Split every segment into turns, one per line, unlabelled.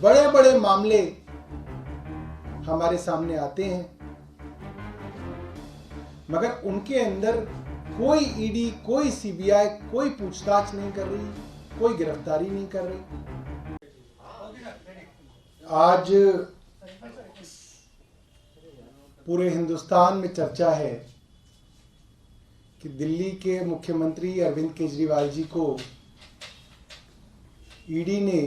बड़े बड़े मामले हमारे सामने आते हैं, मगर उनके अंदर कोई ईडी, कोई सीबीआई, कोई पूछताछ नहीं कर रही, कोई गिरफ्तारी नहीं कर रही। आज पूरे हिंदुस्तान में चर्चा है कि दिल्ली के मुख्यमंत्री अरविंद केजरीवाल जी को ईडी ने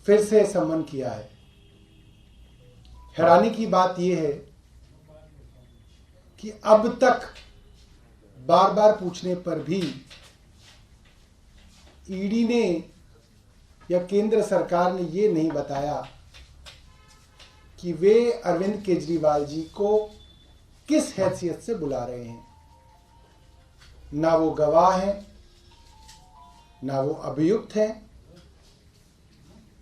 फिर से सम्मन किया है। हैरानी की बात यह है कि अब तक बार बार पूछने पर भी ईडी ने या केंद्र सरकार ने यह नहीं बताया कि वे अरविंद केजरीवाल जी को किस हैसियत से बुला रहे हैं। ना वो गवाह हैं, ना वो अभियुक्त हैं।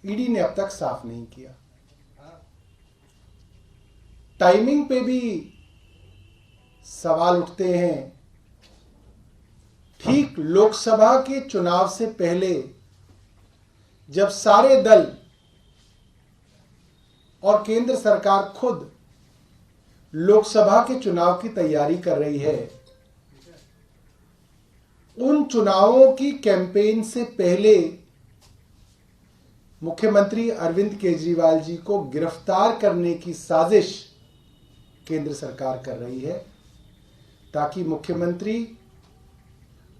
ईडी ने अब तक साफ नहीं किया। टाइमिंग पे भी सवाल उठते हैं। ठीक लोकसभा के चुनाव से पहले जब सारे दल और केंद्र सरकार खुद लोकसभा के चुनाव की तैयारी कर रही है, उन चुनावों की कैंपेन से पहले मुख्यमंत्री अरविंद केजरीवाल जी को गिरफ्तार करने की साजिश केंद्र सरकार कर रही है, ताकि मुख्यमंत्री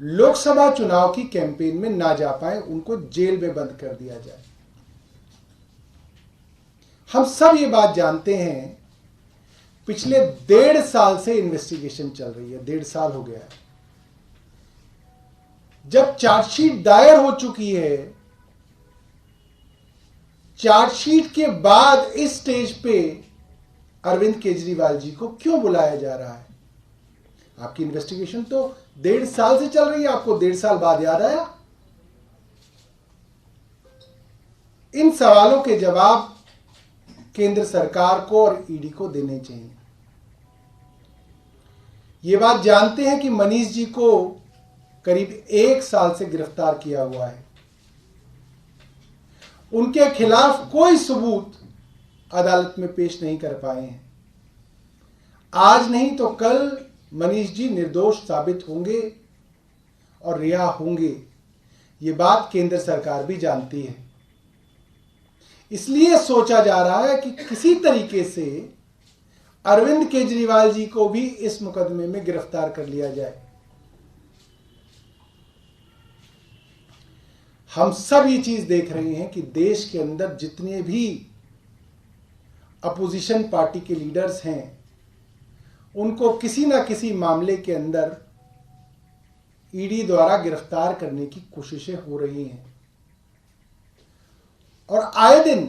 लोकसभा चुनाव की कैंपेन में ना जा पाए, उनको जेल में बंद कर दिया जाए। हम सब ये बात जानते हैं, पिछले 1.5 साल से इन्वेस्टिगेशन चल रही है। 1.5 साल हो गया है। जब चार्जशीट दायर हो चुकी है, चार्जशीट के बाद इस स्टेज पे अरविंद केजरीवाल जी को क्यों बुलाया जा रहा है? आपकी इन्वेस्टिगेशन तो 1.5 साल से चल रही है, आपको 1.5 साल बाद याद आया? इन सवालों के जवाब केंद्र सरकार को और ईडी को देने चाहिए। ये बात जानते हैं कि मनीष जी को करीब 1 साल से गिरफ्तार किया हुआ है। उनके खिलाफ कोई सबूत अदालत में पेश नहीं कर पाए हैं। आज नहीं तो कल मनीष जी निर्दोष साबित होंगे और रिहा होंगे। ये बात केंद्र सरकार भी जानती है। इसलिए सोचा जा रहा है कि किसी तरीके से अरविंद केजरीवाल जी को भी इस मुकदमे में गिरफ्तार कर लिया जाए। हम सब ये चीज देख रहे हैं कि देश के अंदर जितने भी अपोजिशन पार्टी के लीडर्स हैं, उनको किसी ना किसी मामले के अंदर ईडी द्वारा गिरफ्तार करने की कोशिशें हो रही हैं। और आए दिन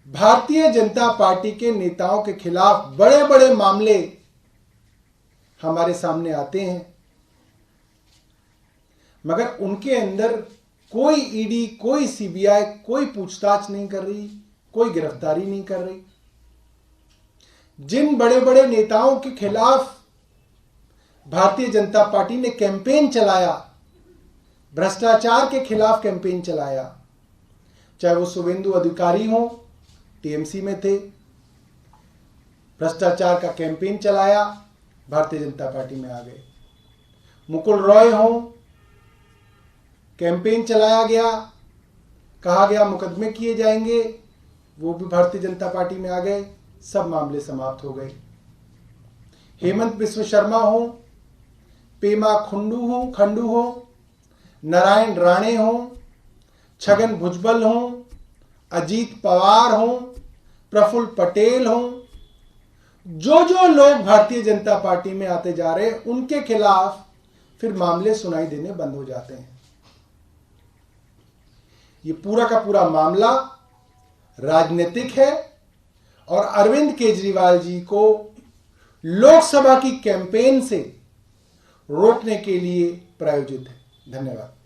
भारतीय जनता पार्टी के नेताओं के खिलाफ बड़े बड़े मामले हमारे सामने आते हैं, मगर उनके अंदर कोई ईडी, कोई सीबीआई, कोई पूछताछ नहीं कर रही, कोई गिरफ्तारी नहीं कर रही। जिन बड़े बड़े नेताओं के खिलाफ भारतीय जनता पार्टी ने कैंपेन चलाया, भ्रष्टाचार के खिलाफ कैंपेन चलाया, चाहे वो शुभेंदु अधिकारी हो, टीएमसी में थे, भ्रष्टाचार का कैंपेन चलाया, भारतीय जनता पार्टी में आ गए। मुकुल रॉय हो, कैंपेन चलाया गया, कहा गया मुकदमे किए जाएंगे, वो भी भारतीय जनता पार्टी में आ गए, सब मामले समाप्त हो गए। हेमंत बिस्व शर्मा हो, पेमा खंडू हो, नारायण राणे हो, छगन भुजबल हो, अजीत पवार हो, प्रफुल्ल पटेल हो, जो जो लोग भारतीय जनता पार्टी में आते जा रहे हैं, उनके खिलाफ फिर मामले सुनाई देने बंद हो जाते हैं। ये पूरा का पूरा मामला राजनीतिक है और अरविंद केजरीवाल जी को लोकसभा की कैंपेन से रोकने के लिए प्रायोजित है। धन्यवाद।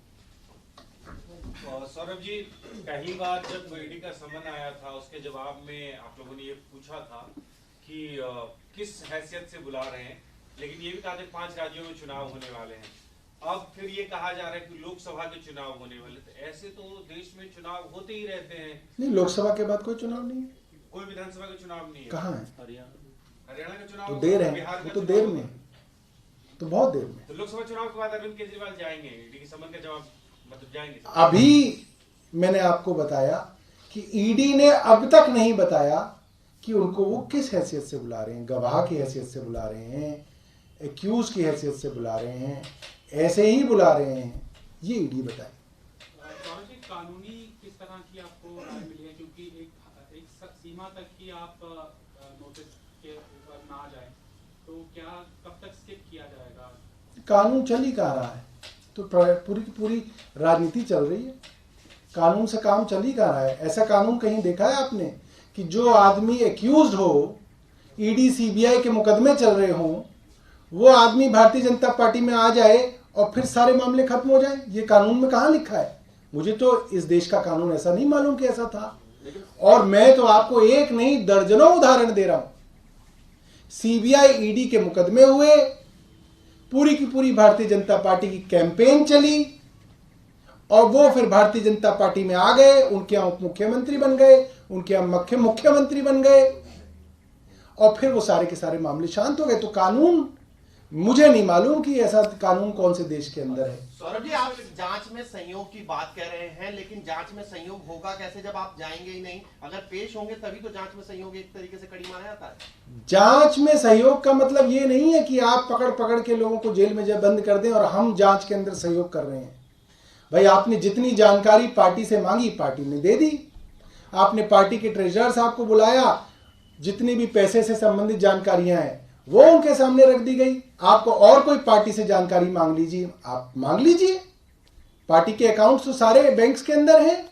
सौरभ जी, पहली बार जब ईडी का समन आया था, उसके जवाब में आप लोगों ने ये पूछा था कि किस हैसियत से बुला रहे हैं, लेकिन ये भी कहा था 5 राज्यों में चुनाव होने वाले हैं। अब फिर ये कहा जा रहा है कि लोकसभा के चुनाव होने वाले, तो ऐसे तो देश में चुनाव होते ही रहते हैं।
नहीं, लोकसभा के बाद कोई चुनाव नहीं है,
कोई विधानसभा का चुनाव नहीं है।
कहाँ है?
हरियाणा का चुनाव
तो देर है,
बिहार
वो
का
तो
चुनाव
देर में, तो बहुत देर में।
तो लोकसभा चुनाव के बाद अरविंद केजरीवाल जाएंगे, ईडी के समन का जवाब मतलब जाएंगे।
अभी मैंने आपको बताया कि ईडी ने अब तक नहीं बताया कि उनको वो किस हैसियत से बुला रहे हैं, गवाह की हैसियत से बुला रहे हैं, एक्यूज की हैसियत से बुला रहे हैं, ऐसे ही बुला रहे हैं, ये ईडी बताए।
सौरभ जी, कानूनी किस तरह की आपको राय मिली है, क्योंकि एक सीमा तक ही आप नोटिस के ऊपर ना जाए, तो क्या कब तक स्किप किया जाएगा?
कानून चल ही कहाँ रहा है, तो पूरी की पूरी राजनीति चल रही है, कानून से काम चल ही कहाँ रहा है। ऐसा कानून कहीं देखा है आपने कि जो आदमी एक्यूज्ड हो, ईडी सीबीआई के मुकदमे चल रहे हों, वो आदमी भारतीय जनता पार्टी में आ जाए और फिर सारे मामले खत्म हो जाए? ये कानून में कहाँ लिखा है? मुझे तो इस देश का कानून ऐसा नहीं मालूम कि ऐसा था। और मैं तो आपको एक नहीं दर्जनों उदाहरण दे रहा हूं। सीबीआई ईडी के मुकदमे हुए, पूरी की पूरी भारतीय जनता पार्टी की कैंपेन चली और वो फिर भारतीय जनता पार्टी में आ गए, उनके यहां उप मुख्यमंत्री बन गए, उनके यहां मुख्यमंत्री बन गए और फिर वो सारे के सारे मामले शांत हो गए। तो कानून, मुझे नहीं मालूम कि ऐसा कानून कौन से देश के अंदर है।
सौरभ जी, आप जांच में सहयोग की बात कर रहे हैं, लेकिन जांच में सहयोग होगा कैसे जब आप जाएंगे ही नहीं? अगर पेश होंगे तभी तो जांच में सहयोग एक तरीके से कड़ी माना जाता है।
जांच में सहयोग का मतलब ये नहीं है कि आप पकड़ पकड़ के लोगों को जेल में बंद कर दें और हम जांच के अंदर सहयोग कर रहे हैं। भाई, आपने जितनी जानकारी पार्टी से मांगी, पार्टी ने दे दी। आपने पार्टी के ट्रेजरर साहब को बुलाया, जितनी भी पैसे से संबंधित जानकारियां हैं वो उनके सामने रख दी गई। आपको और कोई पार्टी से जानकारी मांग लीजिए, आप मांग लीजिए। पार्टी के अकाउंट्स तो सारे बैंक्स के अंदर हैं।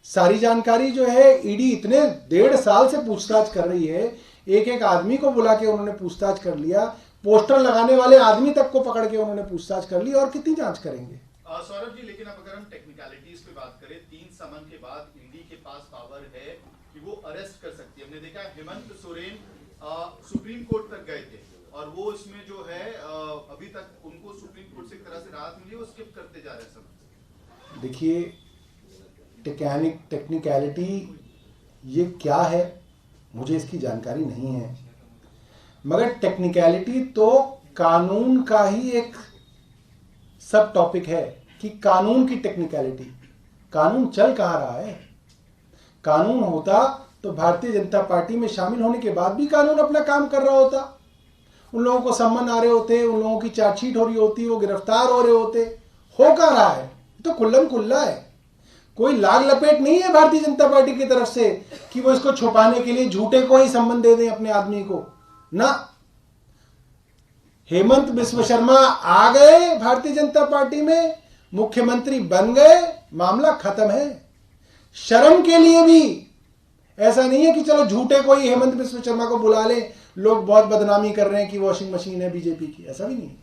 सारी जानकारी जो है ईडी इतने 1.5 साल से पूछताछ कर रही है, एक एक आदमी को बुला के उन्होंने पूछताछ कर लिया, पोस्टर लगाने वाले आदमी तक को पकड़ के उन्होंने पूछताछ कर ली, और कितनी जांच करेंगे?
सौरभ जी, लेकिन अब अगर हम टेक्निकलिटीज पे बात करें, 3 समन के बाद ईडी के पास पावर है कि वो अरेस्ट कर सकती है। हमने देखा हेमंत सोरेन सुप्रीम कोर्ट तक गए थे और वो इसमें जो है अभी तक उनको सुप्रीम कोर्ट से एक तरह से राहत मिली, वो स्किप करते जा रहे हैं सब।
देखिए, टेक्निकलिटी ये क्या है मुझे इसकी जानकारी नहीं है, मगर टेक्निकलिटी तो कानून का ही एक सब टॉपिक है कि कानून की टेक्निकलिटी। कानून चल कहाँ रहा है? कानून होता तो भारतीय जनता पार्टी में शामिल होने के बाद भी कानून अपना काम कर रहा होता। उन लोगों को सम्मन आ रहे होते, उन लोगों की चार्जशीट हो रही होती, वो गिरफ्तार हो रहे होते। हो कहाँ रहा है? तो खुल्लम खुल्ला है, कोई लाग लपेट नहीं है भारतीय जनता पार्टी की तरफ से कि वो इसको छुपाने के लिए झूठे को ही सम्मन दे दें अपने आदमी को ना। हेमंत बिस्व शर्मा आ गए भारतीय जनता पार्टी में, मुख्यमंत्री बन गए, मामला खत्म है। शर्म के लिए भी ऐसा नहीं है कि चलो झूठे को ही हेमंत बिस्व शर्मा को बुला ले, लोग बहुत बदनामी कर रहे हैं कि वॉशिंग मशीन है बीजेपी की, ऐसा भी नहीं है।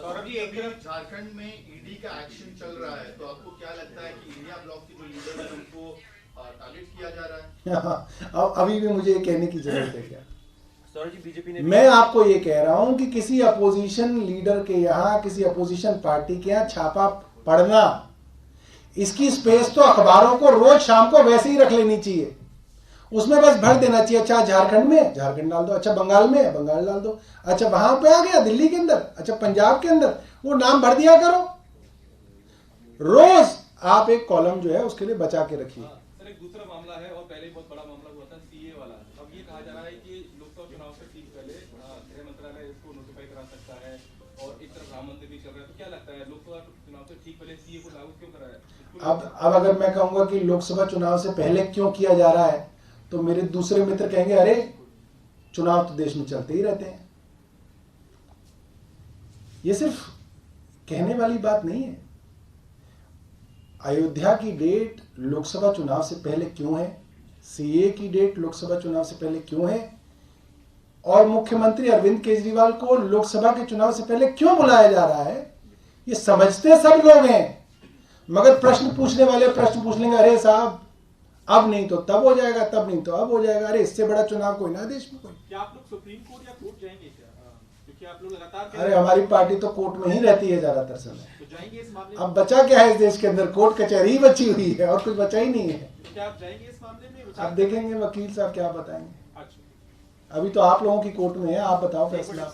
सौरभ जी, एक तरफ झारखंड में ईडी का एक्शन चल रहा है, तो आपको क्या लगता है कि इंडिया ब्लॉक के जो लीडर हैं उनको टारगेट किया जा रहा है?
अब अभी भी मुझे ये कहने की जरूरत है क्या?
बीजेपी ने,
मैं आपको ये कह रहा हूं कि किसी अपोजिशन लीडर के यहाँ, किसी अपोजिशन पार्टी के यहाँ छापा पड़ना, इसकी स्पेस तो अखबारों को रोज शाम को वैसे ही रख लेनी चाहिए। उसमें बस भर देना चाहिए, अच्छा झारखंड में झारखंड डाल दो, अच्छा बंगाल में बंगाल डाल दो, अच्छा वहां पे आ गया दिल्ली के अंदर, अच्छा पंजाब के अंदर, वो नाम भर दिया करो। रोज आप एक कॉलम जो है उसके लिए बचा के रखिए।
सर, एक दूसरा मामला है और पहले बहुत बड़ा मामला हुआ था सीए वाला। अब ये कहा जा रहा है कि लोकसभा चुनाव से ठीक पहले गृह मंत्रालय इसको नोटिफाई करा सकता है और एक तरफ राम मंदिर भी चल रहा है, तो क्या लगता है लोकसभा चुनाव से ठीक पहले सीए को लागू क्यों कराया?
अब अगर मैं कहूंगा कि लोकसभा चुनाव से पहले क्यों किया जा रहा है, तो मेरे दूसरे मित्र कहेंगे अरे चुनाव तो देश में चलते ही रहते हैं। ये सिर्फ कहने वाली बात नहीं है। अयोध्या की डेट लोकसभा चुनाव से पहले क्यों है, सीए की डेट लोकसभा चुनाव से पहले क्यों है, और मुख्यमंत्री अरविंद केजरीवाल को लोकसभा के चुनाव से पहले क्यों बुलाया जा रहा है, ये समझते सब लोग हैं। मगर प्रश्न पूछने वाले प्रश्न पूछ लेंगे, अरे साहब अब नहीं तो तब हो जाएगा, तब नहीं तो अब हो जाएगा। अरे इससे बड़ा चुनाव कोई ना देश में कोई।
क्या आप लोग सुप्रीम कोर्ट या कोर्ट जाएंगे क्या? क्योंकि आप लोग लगातार
अरे हमारी पार्टी तो कोर्ट में ही रहती है ज्यादातर समय।
तो जाएंगे इस मामले में?
अब बचा क्या है इस देश के अंदर? कोर्ट कचहरी ही बची हुई है और कुछ बचा ही नहीं है।
तो क्या आप जाएंगे इस मामले में?
आप देखेंगे वकील साहब क्या बताएंगे।
अच्छा,
अभी तो आप लोगों की कोर्ट में है, आप बताओ फैसला।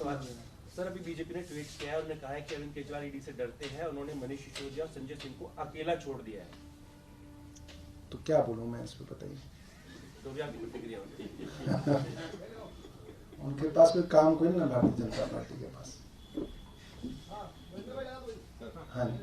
सर अभी बीजेपी ने ट्वीट किया है, उन्होंने कहा है कि अरविंद केजरीवाल ईडी से डरते हैं, उन्होंने मनीष सिसोदिया और संजय सिंह को अकेला छोड़ दिया है।
तो क्या बोलूं मैं इस पे, बताइए।
तो भी आपकी प्रतिक्रिया होगी।
उनके पास कोई काम कोई ना, भारतीय जनता पार्टी के पास। हाँ जी।